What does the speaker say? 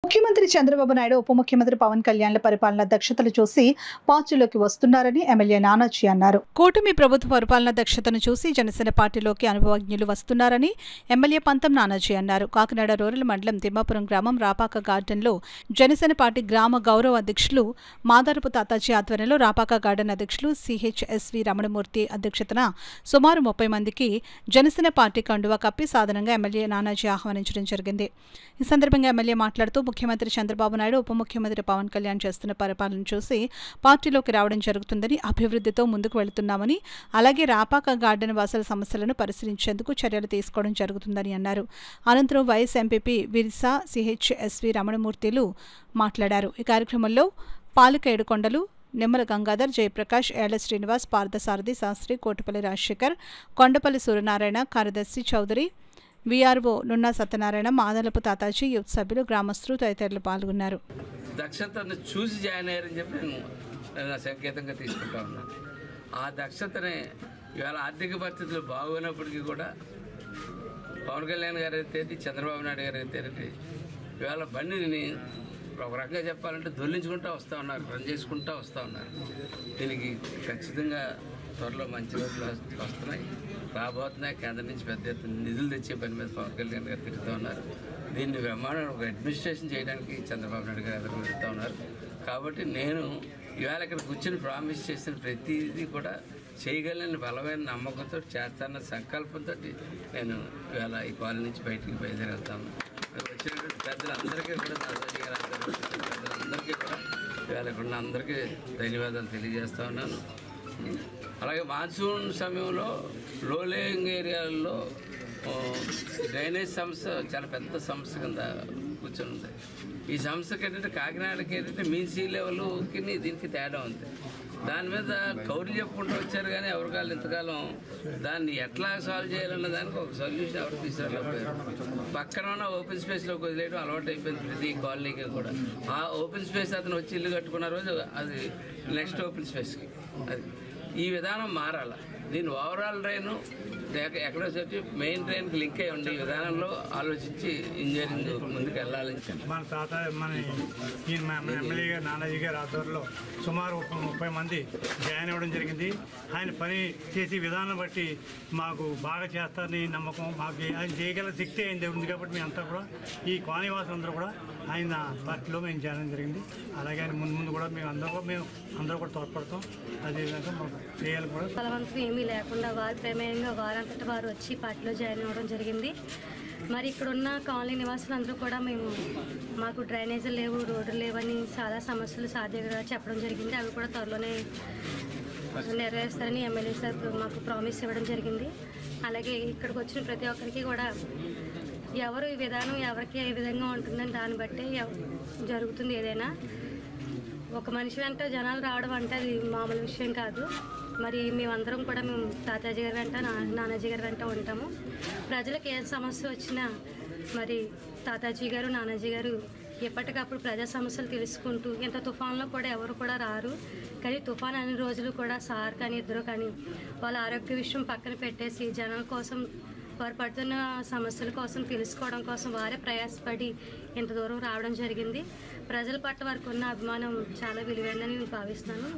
ముఖ్యమంత్రి చంద్రబాబు నాయుడు ఉప ముఖ్యమంత్రి పవన్ కళ్యాణ్ల పరిపాలన దక్షతలు చూసి పార్టీలోకి వస్తున్నారని ఎమ్మెల్యే నానాజీ అన్నారు. కూటమి ప్రభుత్వ పరిపాలన దక్షతను చూసి జనసేన పార్టీలోకి అనుభవజ్ఞులు వస్తున్నారని ఎమ్మెల్యే పంతం నానాజీ అన్నారు. కాకినాడ రూరల్ మండలం తిమ్మాపురం గ్రామం రాపాక గార్డెన్లో జనసేన పార్టీ గ్రామ గౌరవ అధ్యక్షులు మాదారపు తాతాజీ ఆధ్వర్యంలో రాపాక గార్డెన్ అధ్యక్షులు సిహెచ్ఎస్వి రమణమూర్తి అధ్యక్షతన సుమారు 30 మందికి జనసేన పార్టీ కండువా కప్పి సాధారణంగా ఎమ్మెల్యే నానాజీ ఆహ్వానించడం జరిగింది. ఈ సందర్భంగా ఎమ్మెల్యే మాట్లాడుతూ ముఖ్యమంత్రి చంద్రబాబు నాయుడు ఉప ముఖ్యమంత్రి పవన్ కళ్యాణ్ చేస్తున్న పరిపాలన చూసి పార్టీలోకి రావడం జరుగుతుందని, అభివృద్ధితో ముందుకు వెళుతున్నామని, అలాగే రాపాక గార్డెన్ వాసుల సమస్యలను పరిశీలించేందుకు చర్యలు తీసుకోవడం జరుగుతుందని అన్నారు. అనంతరం వైఎస్ ఎంపీపీ విర్సా సిహెచ్ఎస్వి రమణమూర్తిలు మాట్లాడారు. ఈ కార్యక్రమంలో పాలిక ఏడుకొండలు, నిమ్మల గంగాధర్, జయప్రకాష్, ఏళ్ల శ్రీనివాస్, పార్థసారథి శాస్త్రి, కోటపల్లి రాజశేఖర్, కొండపల్లి సూర్యనారాయణ, కార్యదర్శి చౌదరి, విఆర్ఓ నున్నా సత్యనారాయణ, మాదలపు తాతాజీ, యూత్ సభ్యులు, గ్రామస్తులు తదితరులు పాల్గొన్నారు. దక్షతను చూసి జాయిన్ అయ్యారని చెప్పి నేను సంకేతంగా తీసుకుంటా ఉన్నాను. ఆ దక్షతనే ఇవాళ ఆర్థిక పరిస్థితులు బాగున్నప్పటికీ కూడా పవన్ కళ్యాణ్ గారు అయితే, చంద్రబాబు నాయుడు గారు అయితే ఇవాళ బండిని ఒక రకంగా చెప్పాలంటే దొల్లించుకుంటూ వస్తూ ఉన్నారు, రన్ చేసుకుంటూ వస్తూ ఉన్నారు. దీనికి ఖచ్చితంగా త్వరలో మంచి రోజులు వస్తున్నాయి, రాబోతున్నాయి. కేంద్రం నుంచి పెద్ద ఎత్తున నిధులు తెచ్చే పని మీద పవన్ కళ్యాణ్ గారు తిరుగుతూ ఉన్నారు. దీన్ని బ్రహ్మాండం ఒక అడ్మినిస్ట్రేషన్ చేయడానికి చంద్రబాబు నాయుడు గారు ఎదురు తిరుగుతూ ఉన్నారు. కాబట్టి నేను ఇవాళ ఇక్కడ కూర్చొని ప్రామిస్ చేసిన ప్రతిదీ కూడా చేయగలని బలమైన నమ్మకంతో చేస్తాన్న సంకల్పంతో నేను ఇవాళ ఈ కాలనీ నుంచి బయటికి బయలుదేరుతాను. వచ్చినటువంటి పెద్దలందరికీ కూడా పెద్దలందరికీ కూడా ఇవాళ ఇక్కడ అందరికీ ధన్యవాదాలు తెలియజేస్తా ఉన్నాను. అలాగే మాన్సూన్ సమయంలో లో లేయింగ్ ఏరియాల్లో డ్రైనేజ్ సమస్య చాలా పెద్ద సమస్య కింద కూర్చొని ఉంది. ఈ సమస్యకి ఏంటంటే కాకినాడకి ఏంటంటే మీన్ సీ లెవెల్కి దీనికి తేడా ఉంది. దాని మీద కౌరులు చెప్పుకుంటూ వచ్చారు, కానీ ఎవరికాలు ఇంతకాలం దాన్ని ఎట్లా సాల్వ్ చేయాలన్న దానికి ఒక సొల్యూషన్ ఎవరు తీసుకురాలేకపోయారు. పక్కన ఉన్న ఓపెన్ స్పేస్లోకి వదిలేయడం అలవాటు అయిపోయింది ప్రతి కాలనీకి కూడా. ఆ ఓపెన్ స్పేస్ అతను వచ్చి ఇల్లు కట్టుకున్న రోజు అది నెక్స్ట్ ఓపెన్ స్పేస్కి అది ఈ విధానం మారాల. దీన్ని ఓవరాల్ డ్రైన్ ఎక్కడో వచ్చి మెయిన్ డ్రైన్కి లింక్ అయ్యి ఉండి ఈ విధానంలో ఆలోచించి ఇంజనీరింగ్ ముందుకు వెళ్ళాలని మన ఎమ్మెల్యే గారు నానాజీ గారి ఆధ్వర్యంలో సుమారు 30 మంది జాయిన్ అవ్వడం జరిగింది. ఆయన పని చేసే విధానం బట్టి మాకు బాగా చేస్తారని నమ్మకం, మాకు ఆయన చేయగల శక్తి ఆయన ఉంది. కాబట్టి మేమంతా కూడా ఈ కాలనీవాసులందరూ కూడా ఆయన పార్టీలో మేము చేరడం జరిగింది. అలాగే ఆయన ముందు కూడా మేము అందరూ కూడా తోడ్పడతాం. అదేవిధంగా మాకు చేయాలి కూడా. బలవంతం ఏమీ లేకుండా వారి ప్రమేయంగా వారంతటి వారు వచ్చి పార్టీలో జాయిన్ అవ్వడం జరిగింది. మరి ఇక్కడున్న కాలనీ నివాసులందరూ కూడా మాకు డ్రైనేజీలు లేవు, రోడ్లు లేవని చాలా సమస్యలు సాధ్యంగా చెప్పడం జరిగింది. అవి కూడా త్వరలోనే నెరవేరుస్తారని ఎమ్మెల్యే సార్ మాకు ప్రామిస్ ఇవ్వడం జరిగింది. అలాగే ఇక్కడికి వచ్చిన ప్రతి ఒక్కరికి కూడా ఎవరు ఈ విధానం ఎవరికి ఏ విధంగా ఉంటుందని దాన్ని బట్టే జరుగుతుంది. ఏదైనా ఒక మనిషి వెంట జనాలు రావడం అంటే అది మామూలు విషయం కాదు. మరి మేమందరం కూడా తాతాజీ గారి వెంట నానాజీ గారి వెంట ఉంటాము. ప్రజలకు ఏ సమస్య వచ్చినా మరి తాతాజీ గారు నానాజీ గారు ఎప్పటికప్పుడు ప్రజా సమస్యలు తెలుసుకుంటూ, ఇంత తుఫాన్లో కూడా ఎవరు కూడా రారు, కానీ తుఫాన్ అన్ని రోజులు కూడా సార్ కానీ ఇద్దరు కానీ వాళ్ళ ఆరోగ్య విషయం పక్కన పెట్టేసి జనాల కోసం, వారు పడుతున్న సమస్యల కోసం తెలుసుకోవడం కోసం వారే ప్రయాసపడి ఇంత దూరం రావడం జరిగింది. ప్రజల పట్ల వారికి ఉన్న అభిమానం చాలా విలువైందని నేను భావిస్తున్నాను.